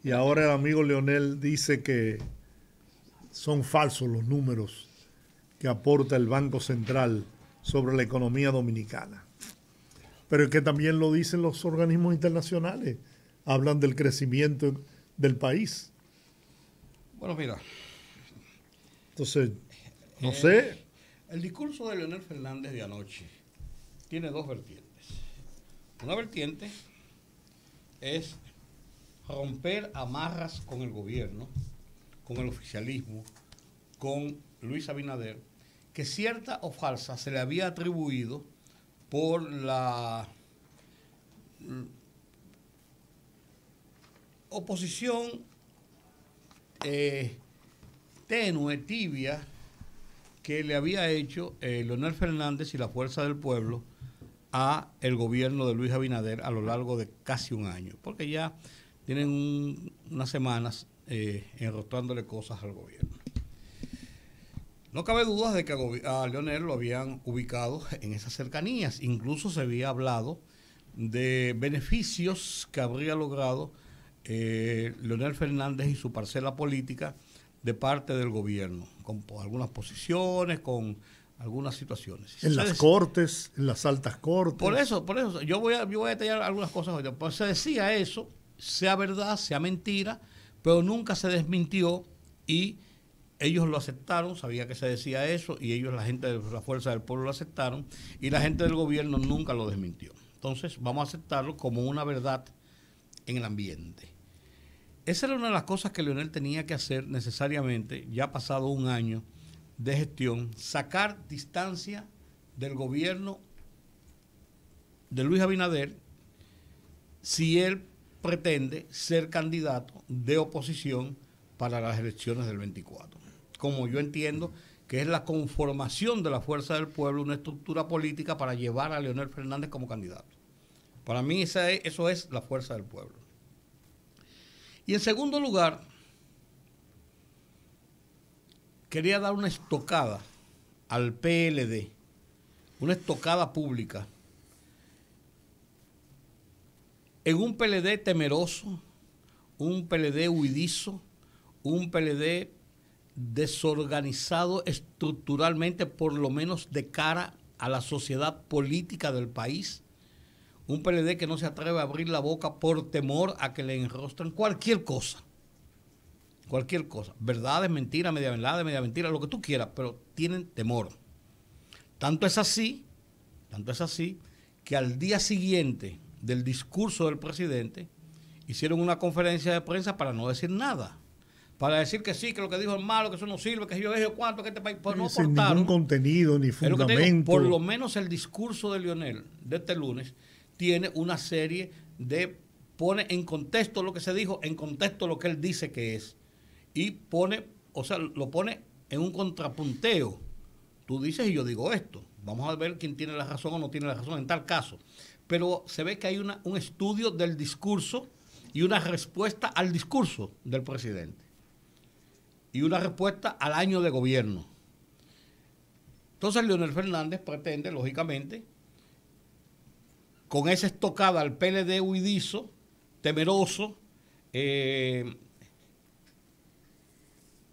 Y ahora el amigo Leonel dice que son falsos los números que aporta el Banco Central sobre la economía dominicana. Pero es que también lo dicen los organismos internacionales. Hablan del crecimiento del país. Bueno, mira. Entonces, no sé. El discurso de Leonel Fernández de anoche tiene dos vertientes. Una vertiente es romper amarras con el gobierno, con el oficialismo, con Luis Abinader, que cierta o falsa se le había atribuido por la oposición tenue, tibia, que le había hecho Leonel Fernández y la Fuerza del Pueblo a el gobierno de Luis Abinader a lo largo de casi un año, porque ya tienen unas semanas enrostrándole cosas al gobierno. No cabe duda de que a Leonel lo habían ubicado en esas cercanías. Incluso se había hablado de beneficios que habría logrado Leonel Fernández y su parcela política de parte del gobierno, con algunas posiciones, con algunas situaciones. En las cortes, en las altas cortes. Por eso, yo voy a detallar algunas cosas hoy. Pues se decía eso, sea verdad, sea mentira, pero nunca se desmintió y ellos lo aceptaron, sabía que se decía eso y ellos, la gente de la Fuerza del Pueblo, lo aceptaron y la gente del gobierno nunca lo desmintió. Entonces vamos a aceptarlo como una verdad en el ambiente. Esa era una de las cosas que Leonel tenía que hacer necesariamente, ya pasado un año de gestión, sacar distancia del gobierno de Luis Abinader si él pretende ser candidato de oposición para las elecciones del 24. Como yo entiendo que es la conformación de la Fuerza del Pueblo, una estructura política para llevar a Leonel Fernández como candidato. Para mí eso es la Fuerza del Pueblo. Y en segundo lugar, quería dar una estocada al PLD, una estocada pública, en un PLD temeroso, un PLD huidizo, un PLD desorganizado estructuralmente, por lo menos de cara a la sociedad política del país, un PLD que no se atreve a abrir la boca por temor a que le enrostren cualquier cosa, verdades, mentiras, media mentira, lo que tú quieras, pero tienen temor. Tanto es así que al día siguiente del discurso del presidente hicieron una conferencia de prensa para no decir nada, para decir que sí, que lo que dijo es malo, que eso no sirve, que yo dije cuánto, que este país, pues no sin aportaron ningún contenido ni fundamento. Por lo menos el discurso de Leonel de este lunes tiene una serie de, pone en contexto lo que se dijo, en contexto lo que él dice que es, y lo pone en un contrapunteo. Tú dices y yo digo esto, vamos a ver quién tiene la razón o no tiene la razón en tal caso, pero se ve que hay un estudio del discurso y una respuesta al discurso del presidente y una respuesta al año de gobierno. Entonces Leonel Fernández pretende, lógicamente, con esa estocada al PLD huidizo, temeroso,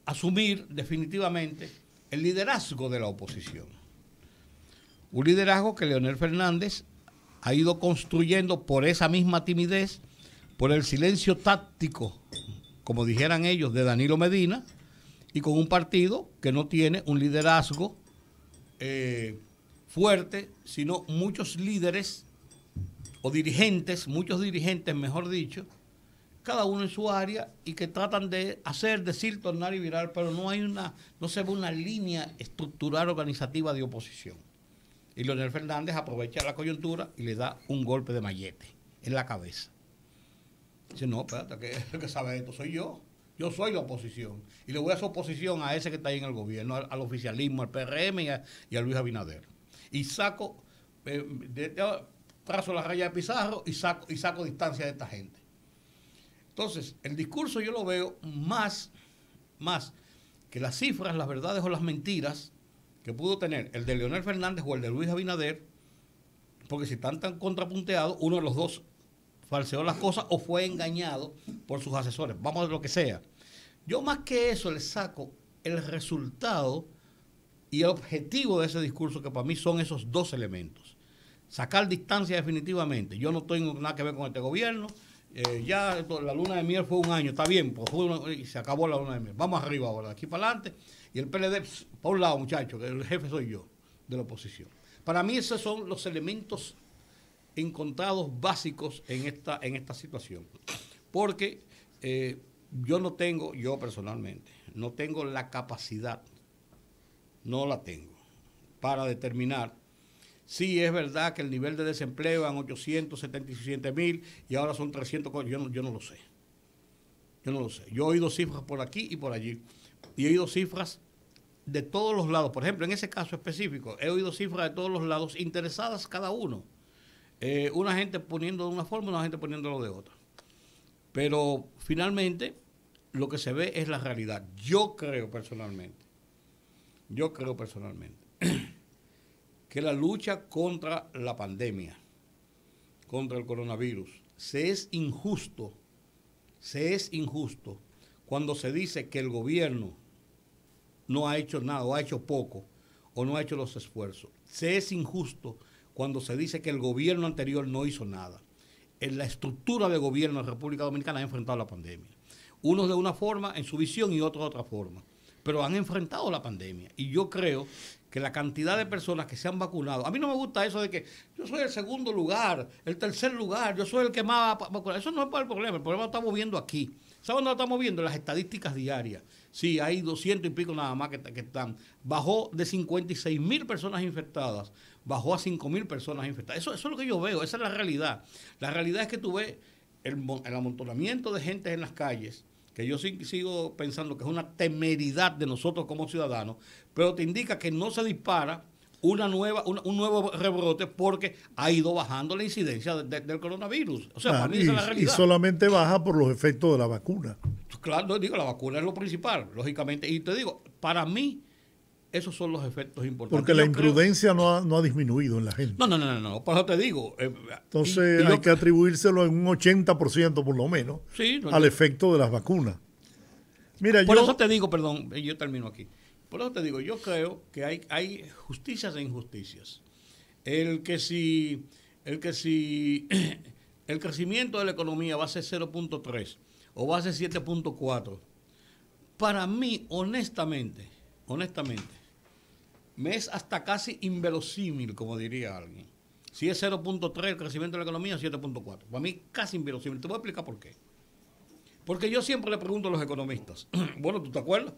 asumir definitivamente el liderazgo de la oposición. Un liderazgo que Leonel Fernández ha ido construyendo por esa misma timidez, por el silencio táctico, como dijeran ellos, de Danilo Medina, y con un partido que no tiene un liderazgo fuerte, sino muchos líderes o dirigentes, muchos dirigentes, mejor dicho, cada uno en su área y que tratan de hacer, decir, tornar y virar, pero no se ve una línea estructural organizativa de oposición. Y Leonel Fernández aprovecha la coyuntura y le da un golpe de mallete en la cabeza. Dice, no, espérate, que el que sabe esto soy yo. Yo soy la oposición. Y le voy a hacer oposición a ese que está ahí en el gobierno, al oficialismo, al PRM y a Luis Abinader. Y saco, trazo la raya de Pizarro y saco distancia de esta gente. Entonces, el discurso yo lo veo más que las cifras, las verdades o las mentiras que pudo tener el de Leonel Fernández o el de Luis Abinader, porque si están tan contrapunteados, uno de los dos falseó las cosas o fue engañado por sus asesores. Vamos a ver lo que sea. Yo más que eso le saco el resultado y el objetivo de ese discurso, que para mí son esos dos elementos. Sacar distancia definitivamente. Yo no tengo nada que ver con este gobierno. Ya la luna de miel fue un año, está bien, pues y se acabó la luna de miel. Vamos arriba ahora, de aquí para adelante. Y el PLD, por un lado, muchachos, que el jefe soy yo, de la oposición. Para mí esos son los elementos encontrados básicos en esta situación. Porque yo personalmente, no tengo la capacidad, no la tengo, para determinar si es verdad que el nivel de desempleo en 877,000 y ahora son 300. Yo no lo sé. Yo no lo sé. Yo he oído cifras por aquí y por allí. Y he oído cifras de todos los lados. Por ejemplo, en ese caso específico, he oído cifras de todos los lados, interesadas cada uno. Una gente poniendo de una forma, una gente poniéndolo de otra. Pero finalmente, lo que se ve es la realidad. Yo creo personalmente que la lucha contra la pandemia, contra el coronavirus, se es injusto cuando se dice que el gobierno no ha hecho nada, o ha hecho poco, o no ha hecho los esfuerzos. Se es injusto cuando se dice que el gobierno anterior no hizo nada. En la estructura de gobierno de la República Dominicana ha enfrentado la pandemia. Unos de una forma en su visión y otros de otra forma. Pero han enfrentado la pandemia. Y yo creo que la cantidad de personas que se han vacunado, a mí no me gusta eso de que yo soy el segundo lugar, el tercer lugar, yo soy el que más va a vacunar. Eso no es el problema lo estamos viendo aquí. ¿Saben dónde lo estamos viendo? Las estadísticas diarias. Sí, hay 200 y pico nada más que están. Bajó de 56,000 personas infectadas, bajó a 5,000 personas infectadas. Eso es lo que yo veo, esa es la realidad. La realidad es que tú ves el amontonamiento de gente en las calles, que yo sigo pensando que es una temeridad de nosotros como ciudadanos, pero te indica que no se dispara un nuevo rebrote porque ha ido bajando la incidencia del coronavirus. O sea, para mí esa es la realidad. Y solamente baja por los efectos de la vacuna. Claro, digo, la vacuna es lo principal, lógicamente. Y te digo, para mí, esos son los efectos importantes. Porque la imprudencia no ha disminuido en la gente. No, por eso te digo. Entonces hay que atribuírselo en un 80% por lo menos al efecto de las vacunas. Mira, por eso te digo, perdón, yo termino aquí. Por eso te digo, yo creo que hay justicias e injusticias. El crecimiento de la economía va a ser 0.3 o va a ser 7.4. Para mí, honestamente, me es hasta casi inverosímil, como diría alguien. Si es 0.3 el crecimiento de la economía, 7.4. Para mí, casi inverosímil. Te voy a explicar por qué. Porque yo siempre le pregunto a los economistas, bueno, ¿tú te acuerdas?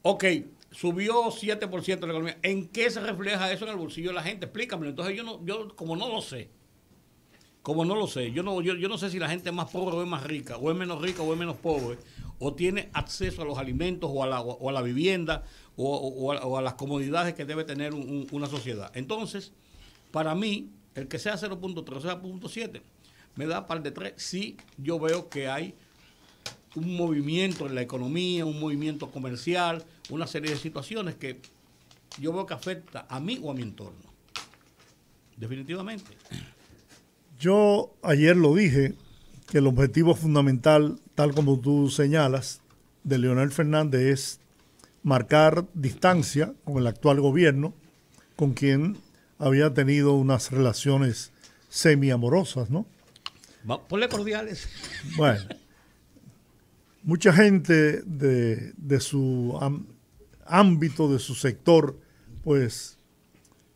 Ok, subió 7% la economía. ¿En qué se refleja eso en el bolsillo de la gente? Explícamelo. Entonces yo como no lo sé, yo no sé si la gente es más pobre o es más rica, o es menos rica o es menos pobre, o tiene acceso a los alimentos o a la vivienda o a las comodidades que debe tener una sociedad. Entonces, para mí, el que sea 0.3 o sea 0.7, me da par de 3. Sí, yo veo que hay un movimiento en la economía, un movimiento comercial, una serie de situaciones que yo veo que afecta a mí o a mi entorno. Definitivamente. Yo ayer lo dije, que el objetivo fundamental, tal como tú señalas, de Leonel Fernández es marcar distancia con el actual gobierno, con quien había tenido unas relaciones semiamorosas, ¿no? Ponle cordiales. Bueno. Mucha gente de su ámbito, de su sector, pues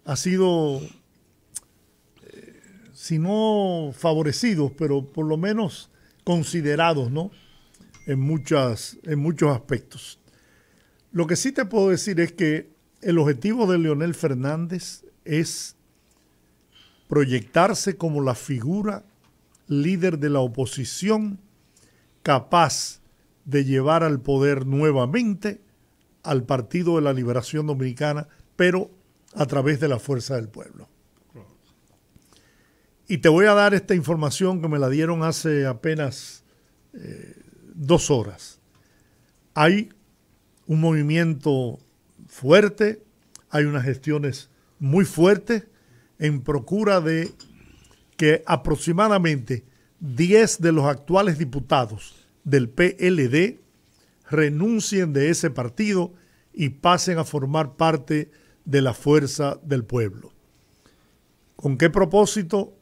ha sido, si no favorecidos, pero por lo menos considerados, ¿no? En muchos aspectos. Lo que sí te puedo decir es que el objetivo de Leonel Fernández es proyectarse como la figura líder de la oposición capaz de llevar al poder nuevamente al Partido de la Liberación Dominicana, pero a través de la fuerza del pueblo. Y te voy a dar esta información que me la dieron hace apenas 2 horas. Hay un movimiento fuerte, hay unas gestiones muy fuertes en procura de que aproximadamente 10 de los actuales diputados del PLD renuncien de ese partido y pasen a formar parte de la Fuerza del Pueblo. ¿Con qué propósito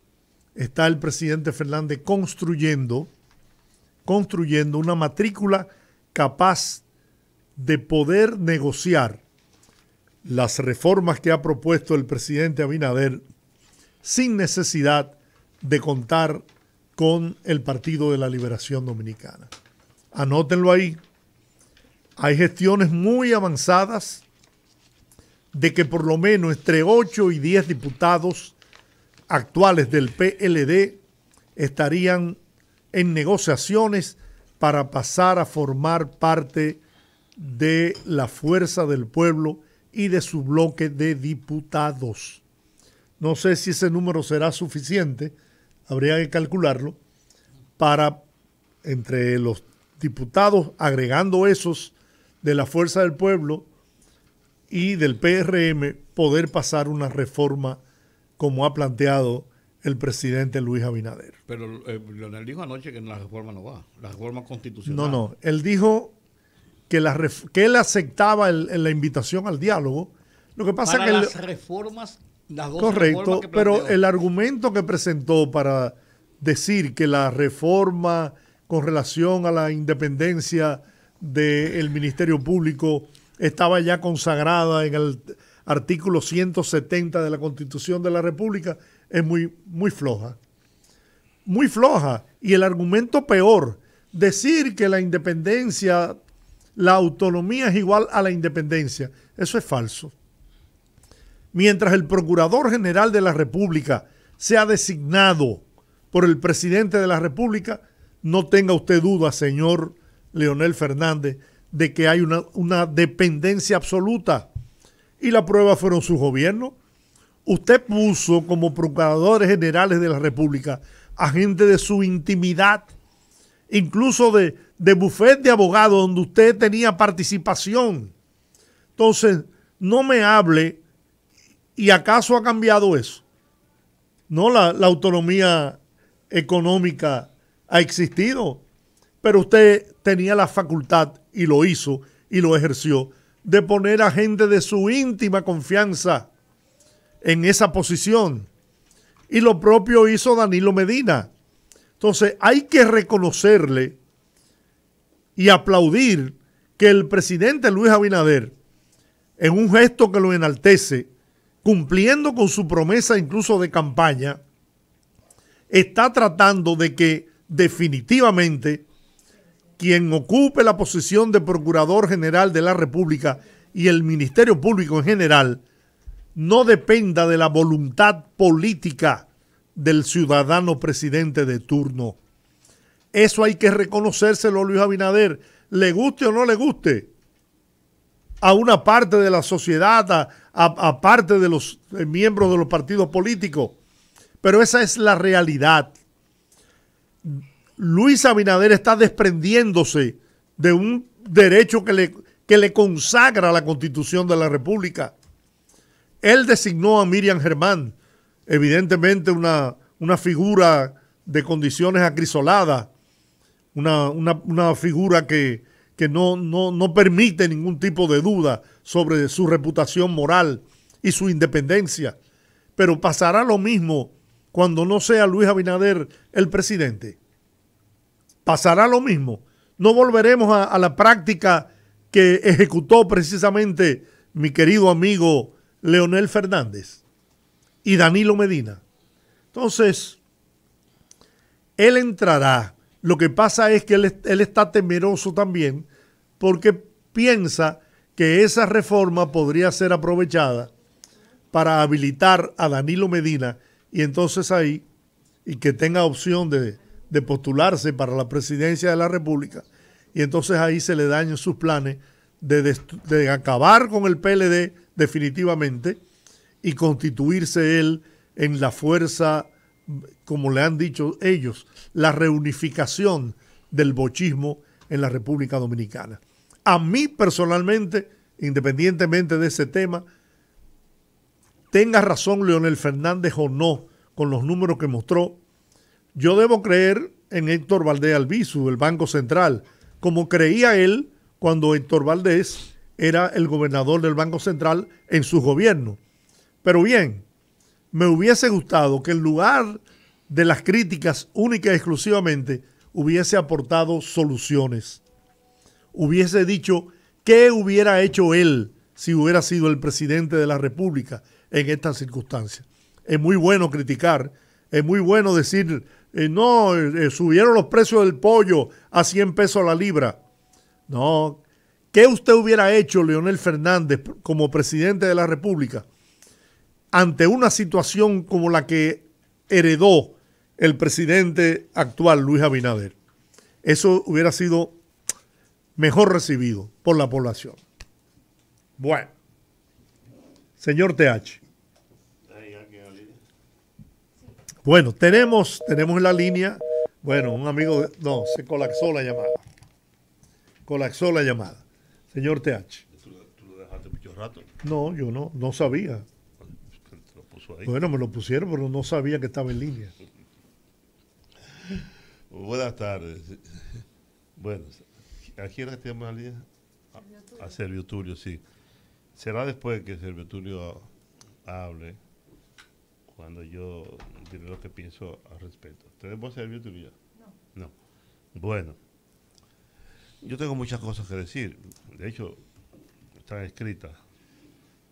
está el presidente Fernández construyendo una matrícula capaz de poder negociar las reformas que ha propuesto el presidente Abinader sin necesidad de contar con el Partido de la Liberación Dominicana? Anótenlo ahí. Hay gestiones muy avanzadas de que por lo menos entre 8 y 10 diputados actuales del PLD estarían en negociaciones para pasar a formar parte de la Fuerza del Pueblo y de su bloque de diputados. No sé si ese número será suficiente, habría que calcularlo, para entre los diputados, agregando esos de la Fuerza del Pueblo y del PRM, poder pasar una reforma como ha planteado el presidente Luis Abinader. Pero Leonel dijo anoche que la reforma no va, la reforma constitucional. No, él dijo que él aceptaba la invitación al diálogo. Lo que pasa para que las reformas, las dos correcto, reformas que pero el argumento que presentó para decir que la reforma con relación a la independencia del Ministerio Público estaba ya consagrada en el artículo 170 de la Constitución de la República es muy floja. Muy floja. Y el argumento peor, decir que la independencia, la autonomía es igual a la independencia, eso es falso. Mientras el Procurador General de la República sea designado por el Presidente de la República, no tenga usted duda, señor Leonel Fernández, de que hay una dependencia absoluta. Y la prueba fueron sus gobiernos. Usted puso como procuradores generales de la República a gente de su intimidad, incluso de bufete de abogados donde usted tenía participación. Entonces, no me hable, ¿y acaso ha cambiado eso? No, la autonomía económica ha existido, pero usted tenía la facultad, y lo hizo, y lo ejerció, de poner a gente de su íntima confianza en esa posición. Y lo propio hizo Danilo Medina. Entonces hay que reconocerle y aplaudir que el presidente Luis Abinader, en un gesto que lo enaltece, cumpliendo con su promesa incluso de campaña, está tratando de que definitivamente quien ocupe la posición de Procurador General de la República y el Ministerio Público en general no dependa de la voluntad política del ciudadano presidente de turno. Eso hay que reconocérselo a Luis Abinader, le guste o no le guste, a una parte de la sociedad, a parte de los miembros de los partidos políticos. Pero esa es la realidad. Luis Abinader está desprendiéndose de un derecho que le consagra la Constitución de la República. Él designó a Miriam Germán, evidentemente una figura de condiciones acrisoladas, una figura que no permite ningún tipo de duda sobre su reputación moral y su independencia. Pero pasará lo mismo cuando no sea Luis Abinader el presidente. Pasará lo mismo. No volveremos a la práctica que ejecutó precisamente mi querido amigo Leonel Fernández y Danilo Medina. Entonces, él entrará. Lo que pasa es que él está temeroso también porque piensa que esa reforma podría ser aprovechada para habilitar a Danilo Medina y entonces ahí, y que tenga opción de postularse para la presidencia de la República, y entonces ahí se le dañan sus planes de acabar con el PLD definitivamente y constituirse él en la fuerza, como le han dicho ellos, la reunificación del bochismo en la República Dominicana. A mí personalmente, independientemente de ese tema, tenga razón Leonel Fernández o no con los números que mostró, yo debo creer en Héctor Valdés Albizu, el Banco Central, como creía él cuando Héctor Valdés era el gobernador del Banco Central en su gobierno. Pero bien, me hubiese gustado que en lugar de las críticas únicas y exclusivamente hubiese aportado soluciones. Hubiese dicho qué hubiera hecho él si hubiera sido el presidente de la República en estas circunstancias. Es muy bueno criticar, es muy bueno decir, subieron los precios del pollo a 100 pesos la libra. No, ¿qué usted hubiera hecho, Leonel Fernández, como presidente de la República, ante una situación como la que heredó el presidente actual, Luis Abinader? Eso hubiera sido mejor recibido por la población. Bueno, señor TH. Bueno, tenemos en la línea, bueno, un amigo, no, se colapsó la llamada. Colapsó la llamada. Señor TH. ¿Tú lo dejaste mucho rato? No, yo no sabía. Te lo puso ahí. Bueno, me lo pusieron, pero no sabía que estaba en línea. Buenas tardes. Bueno, ¿a quién tenemos en la línea? A Servio Tulio, sí. Será después que Servio Tulio hable, cuando yo diré lo que pienso al respecto. ¿Tenemos a Servio Tulio? No. Bueno, yo tengo muchas cosas que decir. De hecho, están escritas.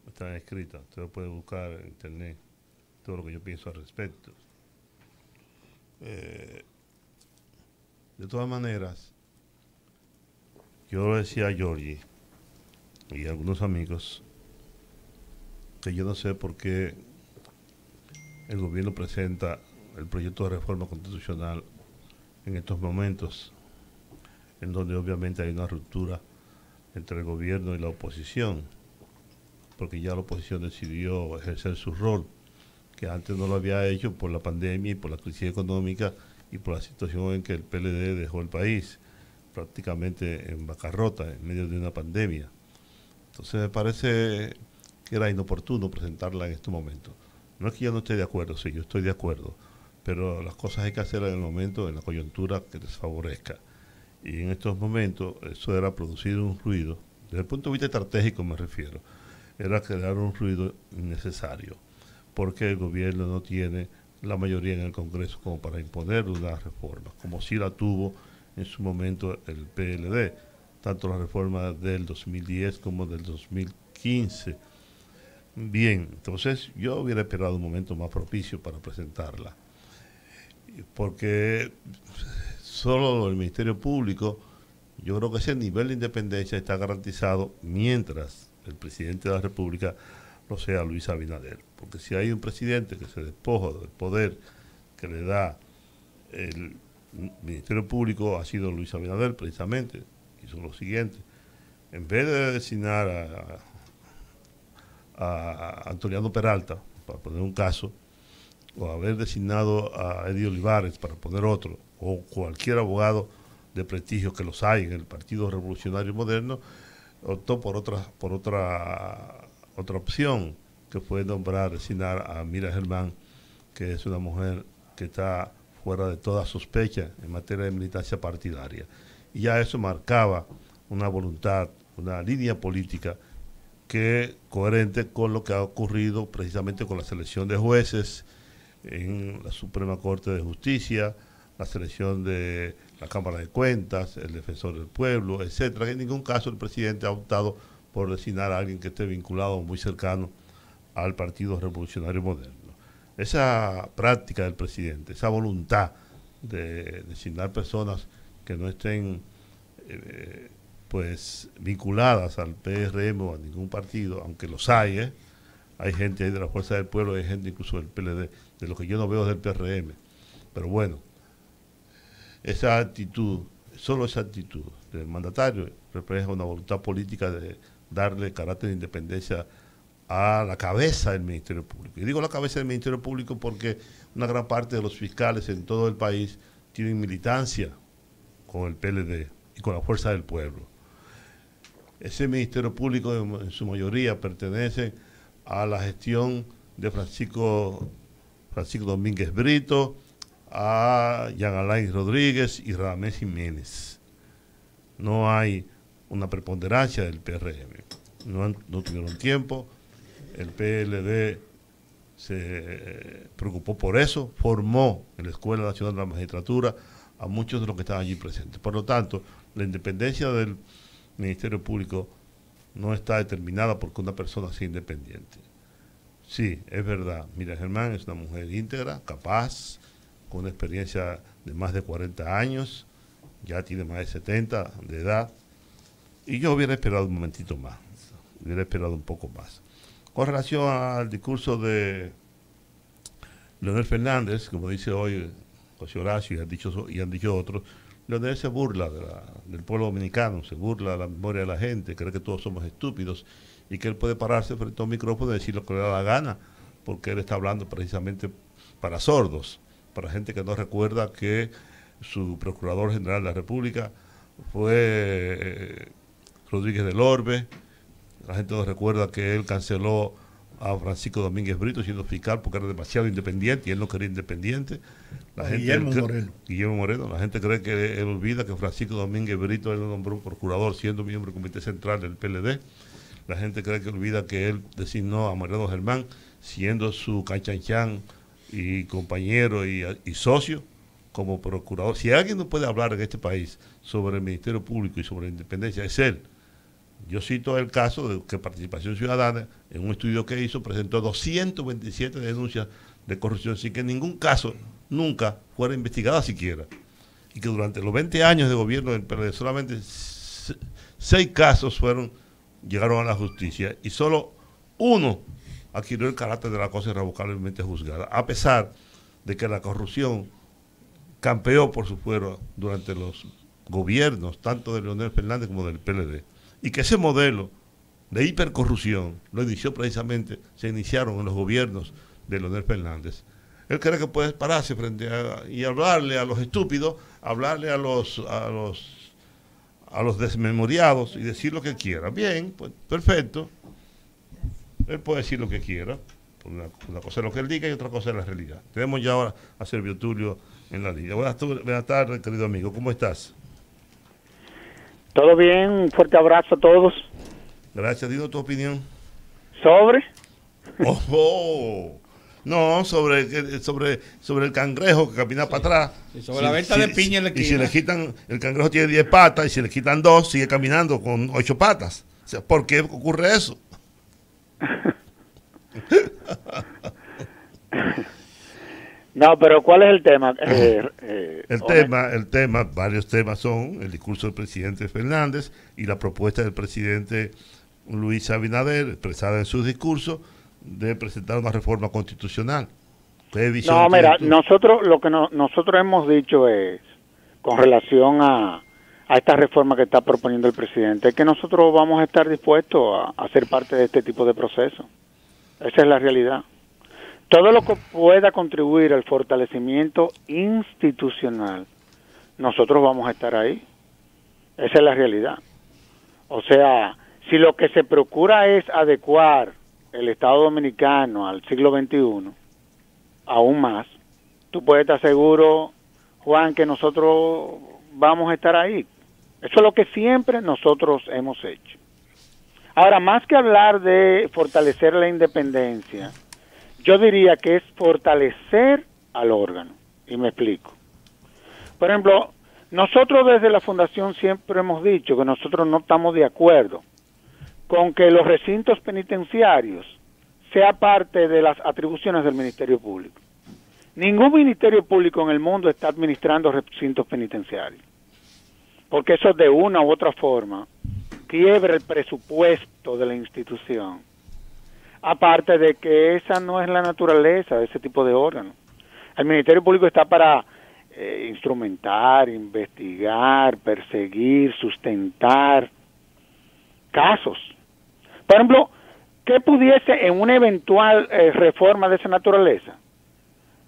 Usted puede buscar en internet todo lo que yo pienso al respecto. De todas maneras, yo le decía a Georgie y a algunos amigos que yo no sé por qué el gobierno presenta el proyecto de reforma constitucional en estos momentos, en donde obviamente hay una ruptura entre el gobierno y la oposición, porque ya la oposición decidió ejercer su rol, que antes no lo había hecho por la pandemia y por la crisis económica y por la situación en que el PLD dejó el país prácticamente en bancarrota en medio de una pandemia. Entonces me parece que era inoportuno presentarla en este momento. No es que yo no esté de acuerdo, sí, yo estoy de acuerdo, pero las cosas hay que hacerlas en el momento, en la coyuntura que les favorezca. Y en estos momentos eso era producir un ruido, desde el punto de vista estratégico me refiero, era crear un ruido innecesario, porque el gobierno no tiene la mayoría en el Congreso como para imponer una reforma, como sí la tuvo en su momento el PLD, tanto la reforma del 2010 como del 2015. Bien, entonces yo hubiera esperado un momento más propicio para presentarla, porque solo el Ministerio Público, yo creo que ese nivel de independencia está garantizado mientras el presidente de la República lo sea Luis Abinader, porque si hay un presidente que se despoja del poder que le da el Ministerio Público, ha sido Luis Abinader precisamente. Hizo lo siguiente: en vez de designar a Antoniano Peralta, para poner un caso, o haber designado a Eddie Olivares, para poner otro, o cualquier abogado de prestigio que los hay en el Partido Revolucionario Moderno, optó por otra opción, que fue designar a Mira Germán, que es una mujer que está fuera de toda sospecha en materia de militancia partidaria. Y ya eso marcaba una voluntad, una línea política que coherente con lo que ha ocurrido precisamente con la selección de jueces en la Suprema Corte de Justicia, la selección de la Cámara de Cuentas, el Defensor del Pueblo, etcétera. En ningún caso el presidente ha optado por designar a alguien que esté vinculado o muy cercano al Partido Revolucionario Moderno. Esa práctica del presidente, esa voluntad de designar personas que no estén pues vinculadas al PRM o a ningún partido, aunque los hay gente ahí de la Fuerza del Pueblo, hay gente incluso del PLD, de lo que yo no veo del PRM, pero bueno, esa actitud, solo esa actitud del mandatario refleja una voluntad política de darle carácter de independencia a la cabeza del Ministerio Público. Y digo la cabeza del Ministerio Público porque una gran parte de los fiscales en todo el país tienen militancia con el PLD y con la Fuerza del Pueblo. Ese Ministerio Público en su mayoría pertenece a la gestión de Francisco Domínguez Brito, a Jean Alain Rodríguez y Radamés Jiménez. No hay una preponderancia del PRM. No tuvieron tiempo. El PLD se preocupó por eso, formó en la Escuela Nacional de la Magistratura a muchos de los que estaban allí presentes. Por lo tanto, la independencia del Ministerio Público no está determinada porque una persona sea independiente. Sí, es verdad, Miriam Germán es una mujer íntegra, capaz, con una experiencia de más de 40 años, ya tiene más de 70 de edad, y yo hubiera esperado un momentito más, hubiera esperado un poco más. Con relación al discurso de Leonel Fernández, como dice hoy José Horacio y han dicho otros, Leonel se burla del pueblo dominicano, se burla de la memoria de la gente, cree que todos somos estúpidos y que él puede pararse frente a un micrófono y decir lo que le da la gana, porque él está hablando precisamente para sordos, para gente que no recuerda que su Procurador General de la República fue Rodríguez del Orbe. La gente no recuerda que él canceló a Francisco Domínguez Brito siendo fiscal porque era demasiado independiente y él no quería independiente. Guillermo Moreno. La gente cree que él olvida que Francisco Domínguez Brito él lo nombró procurador siendo miembro del Comité Central del PLD. La gente cree que olvida que él designó a Mariano Germán siendo su canchanchan y compañero y socio como procurador. Si alguien no puede hablar en este país sobre el Ministerio Público y sobre la independencia, es él. Yo cito el caso de que Participación Ciudadana, en un estudio que hizo, presentó 227 denuncias de corrupción sin que en ningún caso nunca fuera investigada siquiera. Y que durante los 20 años de gobierno del PRD solamente 6 casos llegaron a la justicia y solo uno adquirió el carácter de la cosa irrevocablemente juzgada, a pesar de que la corrupción campeó por su fuero durante los gobiernos, tanto de Leonel Fernández como del PLD. Y que ese modelo de hipercorrupción se iniciaron en los gobiernos de Leonel Fernández. Él cree que puede pararse y hablarle a los estúpidos, hablarle a los desmemoriados y decir lo que quiera. Bien, pues perfecto. Él puede decir lo que quiera. Una cosa es lo que él diga y otra cosa es la realidad. Tenemos ya ahora a Servio Tulio en la línea. Buenas tardes, querido amigo. ¿Cómo estás? Todo bien, un fuerte abrazo a todos. Gracias, dinos tu opinión. ¿Sobre? ¡Oh! No, sobre el cangrejo que camina para atrás. Y sobre la venta de piña en la esquina. Y si le quitan, el cangrejo tiene 10 patas y si le quitan 2, sigue caminando con 8 patas. O sea, ¿por qué ocurre eso? No, pero ¿cuál es el tema? El tema, varios temas son el discurso del presidente Fernández y la propuesta del presidente Luis Abinader, expresada en sus discursos, de presentar una reforma constitucional. ¿Qué visión no, mira, tú? nosotros lo que nosotros hemos dicho es, con relación a esta reforma que está proponiendo el presidente, es que nosotros vamos a estar dispuestos a ser parte de este tipo de proceso. Esa es la realidad. Todo lo que pueda contribuir al fortalecimiento institucional, nosotros vamos a estar ahí. Esa es la realidad. O sea, si lo que se procura es adecuar el Estado Dominicano al siglo XXI, aún más, tú puedes estar seguro, Juan, que nosotros vamos a estar ahí. Eso es lo que siempre nosotros hemos hecho. Ahora, más que hablar de fortalecer la independencia, yo diría que es fortalecer al órgano, y me explico. Por ejemplo, nosotros desde la Fundación siempre hemos dicho que nosotros no estamos de acuerdo con que los recintos penitenciarios sea parte de las atribuciones del Ministerio Público. Ningún Ministerio Público en el mundo está administrando recintos penitenciarios, porque eso de una u otra forma quiebra el presupuesto de la institución. Aparte de que esa no es la naturaleza de ese tipo de órganos. El Ministerio Público está para instrumentar, investigar, perseguir, sustentar casos. Por ejemplo, ¿qué pudiese en una eventual reforma de esa naturaleza?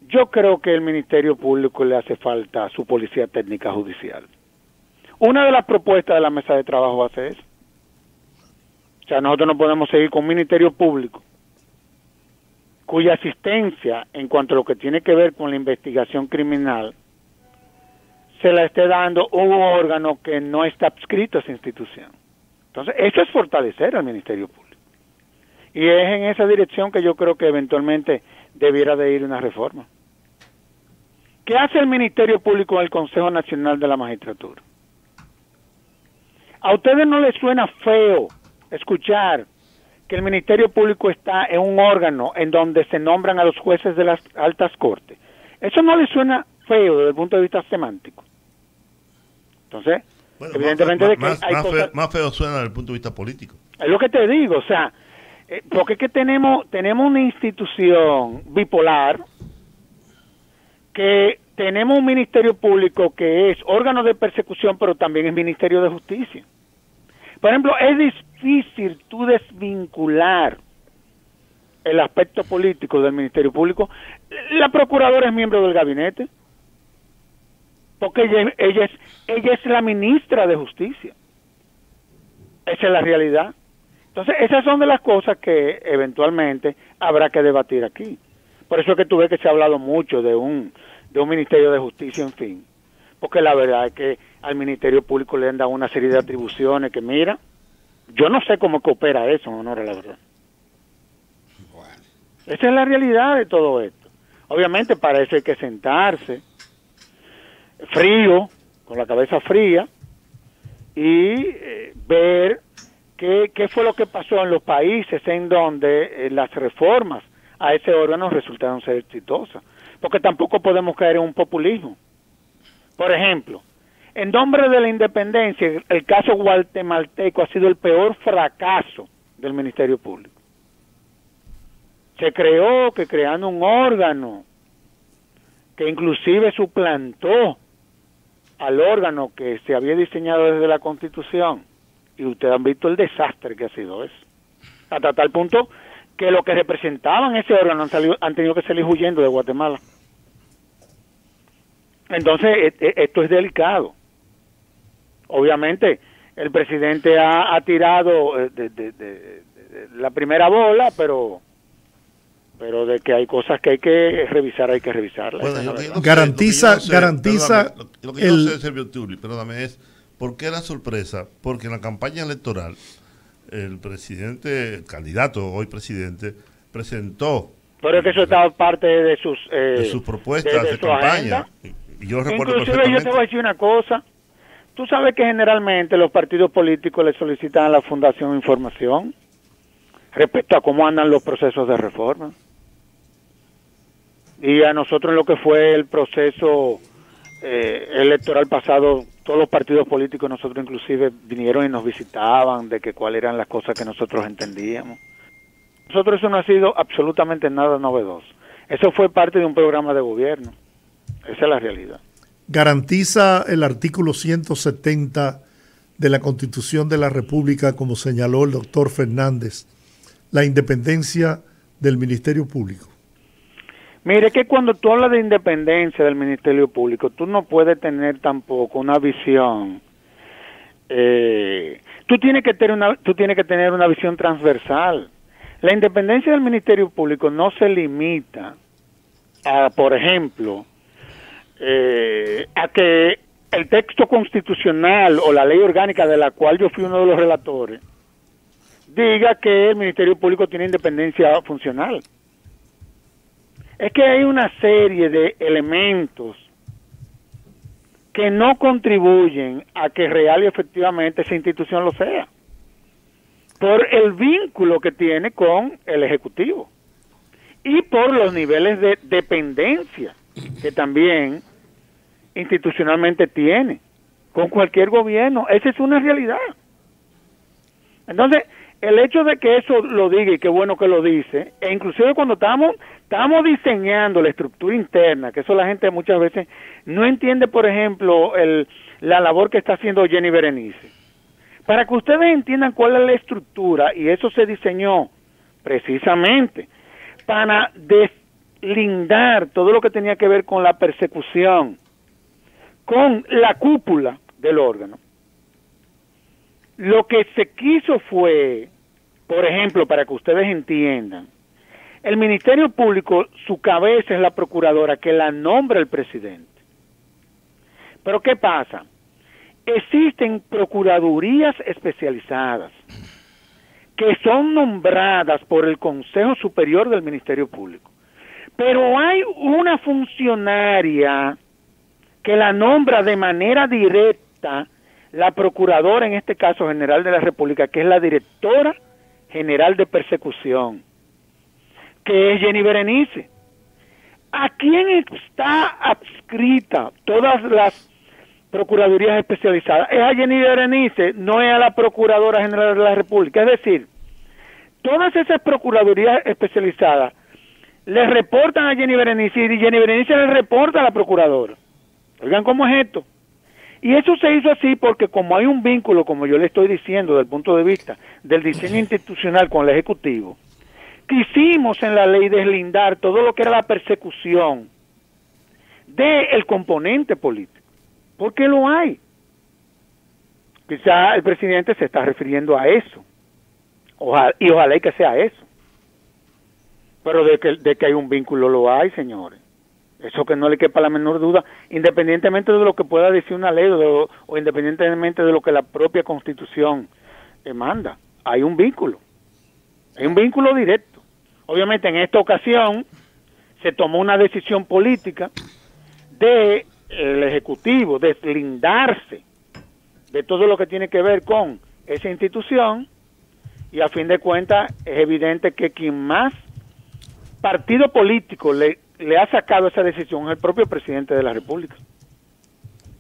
Yo creo que al Ministerio Público le hace falta su policía técnica judicial. Una de las propuestas de la mesa de trabajo va a ser eso. O sea, nosotros no podemos seguir con un Ministerio Público cuya asistencia en cuanto a lo que tiene que ver con la investigación criminal se la esté dando un órgano que no está adscrito a esa institución. Entonces, eso es fortalecer al Ministerio Público. Y es en esa dirección que yo creo que eventualmente debiera de ir una reforma. ¿Qué hace el Ministerio Público en el Consejo Nacional de la Magistratura? ¿A ustedes no les suena feo escuchar que el Ministerio Público está en un órgano en donde se nombran a los jueces de las altas cortes? ¿Eso no les suena feo desde el punto de vista semántico? Entonces, bueno, evidentemente más feo suena desde el punto de vista político. Es lo que te digo, o sea, porque es que tenemos una institución bipolar, que tenemos un Ministerio Público que es órgano de persecución, pero también es Ministerio de Justicia. Por ejemplo, es difícil tú desvincular el aspecto político del Ministerio Público. La procuradora es miembro del gabinete, porque ella es la ministra de Justicia. Esa es la realidad. Entonces, esas son de las cosas que eventualmente habrá que debatir aquí. Por eso es que tú ves que se ha hablado mucho de un Ministerio de Justicia, en fin. Porque la verdad es que al Ministerio Público le han dado una serie de atribuciones que, mira, yo no sé cómo que opera eso, en honor a la verdad. Bueno. Esa es la realidad de todo esto. Obviamente para eso hay que sentarse, frío, con la cabeza fría, y ver qué fue lo que pasó en los países en donde las reformas a ese órgano resultaron ser exitosas. Porque tampoco podemos caer en un populismo. Por ejemplo, en nombre de la independencia, el caso guatemalteco ha sido el peor fracaso del Ministerio Público. Se creó que creando un órgano que inclusive suplantó al órgano que se había diseñado desde la Constitución, y ustedes han visto el desastre que ha sido eso, hasta tal punto que los que representaban ese órgano han tenido que salir huyendo de Guatemala. Entonces, esto es delicado. Obviamente, el presidente ha tirado de la primera bola, pero de que hay cosas que hay que revisar, hay que revisarlas. Bueno, garantiza lo que yo no sé, Servio Tulli, perdóname, es ¿por qué la sorpresa? Porque en la campaña electoral el presidente, el candidato, hoy presidente, presentó... Pero es que eso estaba parte de sus propuestas de campaña. Y yo recuerdo inclusive yo te voy a decir una cosa. Tú sabes que generalmente los partidos políticos le solicitan a la Fundación información respecto a cómo andan los procesos de reforma. Y a nosotros en lo que fue el proceso electoral pasado, todos los partidos políticos, nosotros inclusive vinieron y nos visitaban de que cuáles eran las cosas que nosotros entendíamos. Nosotros eso no ha sido absolutamente nada novedoso. Eso fue parte de un programa de gobierno. Esa es la realidad. Garantiza el artículo 170 de la Constitución de la República, como señaló el doctor Fernández, la independencia del Ministerio Público. Mire que cuando tú hablas de independencia del Ministerio Público, tú no puedes tener tampoco una visión. Tú tienes que tener una visión transversal. La independencia del Ministerio Público no se limita a, por ejemplo, a que el texto constitucional o la ley orgánica de la cual yo fui uno de los relatores diga que el Ministerio Público tiene independencia funcional. Es que hay una serie de elementos que no contribuyen a que real y efectivamente esa institución lo sea, por el vínculo que tiene con el Ejecutivo y por los niveles de dependencia que también institucionalmente tiene con cualquier gobierno. Esa es una realidad. Entonces, el hecho de que eso lo diga, y qué bueno que lo dice, e inclusive cuando estamos diseñando la estructura interna, que eso la gente muchas veces no entiende, por ejemplo, la labor que está haciendo Jenny Berenice. Para que ustedes entiendan cuál es la estructura, y eso se diseñó precisamente para deslindar todo lo que tenía que ver con la persecución, con la cúpula del órgano. Lo que se quiso fue, por ejemplo, para que ustedes entiendan, El Ministerio Público, su cabeza es la procuradora que la nombra el presidente. Pero ¿qué pasa? Existen procuradurías especializadas que son nombradas por el Consejo Superior del Ministerio Público. Pero hay una funcionaria que la nombra de manera directa la procuradora, en este caso general de la República, que es la directora general de persecución, que es Jenny Berenice. ¿A quién está adscrita todas las procuradurías especializadas? Es a Jenny Berenice, no es a la Procuradora General de la República. Es decir, todas esas procuradurías especializadas le reportan a Jenny Berenice y Jenny Berenice le reporta a la Procuradora. Oigan cómo es esto. Y eso se hizo así porque como hay un vínculo, como yo le estoy diciendo, desde el punto de vista del diseño institucional con el Ejecutivo, quisimos en la ley deslindar todo lo que era la persecución del componente político. Porque lo hay. Quizá el presidente se está refiriendo a eso. Ojalá y que sea eso. Pero de que hay un vínculo lo hay, señores. Eso que no le quepa la menor duda, independientemente de lo que pueda decir una ley o independientemente de lo que la propia Constitución manda. Hay un vínculo. Hay un vínculo directo. Obviamente en esta ocasión se tomó una decisión política del Ejecutivo, deslindarse de todo lo que tiene que ver con esa institución, y a fin de cuentas es evidente que quien más partido político le ha sacado esa decisión es el propio presidente de la República,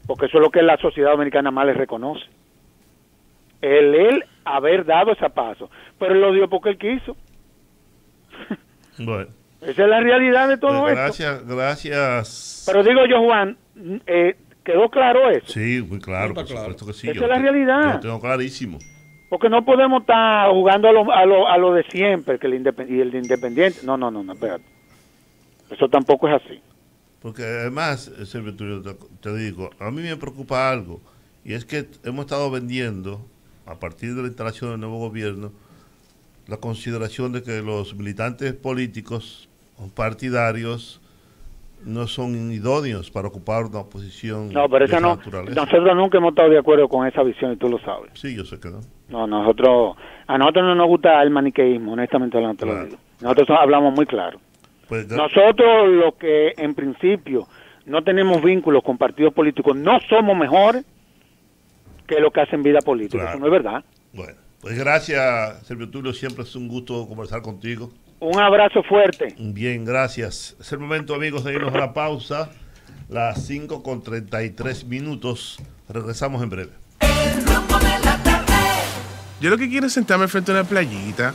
porque eso es lo que la sociedad dominicana más le reconoce, él haber dado ese paso, pero él lo dio porque él quiso. Bueno, esa es la realidad de todo esto. Gracias. Pero digo yo, Juan, ¿quedó claro eso? Sí, muy claro, por supuesto que sí. Esa es la realidad. Yo lo tengo clarísimo. Porque no podemos estar jugando a lo de siempre, que el independiente. No, espérate. Eso tampoco es así. Porque además, Sergio, te digo, a mí me preocupa algo, y es que hemos estado vendiendo, a partir de la instalación del nuevo gobierno, la consideración de que los militantes políticos o partidarios no son idóneos para ocupar una posición. No, pero esa no. Nosotros nunca hemos estado de acuerdo con esa visión y tú lo sabes. Sí, yo sé que no. No, a nosotros no nos gusta el maniqueísmo, honestamente hablando, claro. Te lo digo. Nosotros hablamos muy claro. Pues, nosotros, lo que en principio no tenemos vínculos con partidos políticos, no somos mejores que lo que hacen vida política. Claro. Eso no es verdad. Bueno, pues gracias, Servio Tulio. Siempre es un gusto conversar contigo. Un abrazo fuerte. Bien, gracias. Es el momento, amigos, de irnos a la pausa. Las 5:33. Regresamos en breve. Yo lo que quiero es sentarme frente a una playita,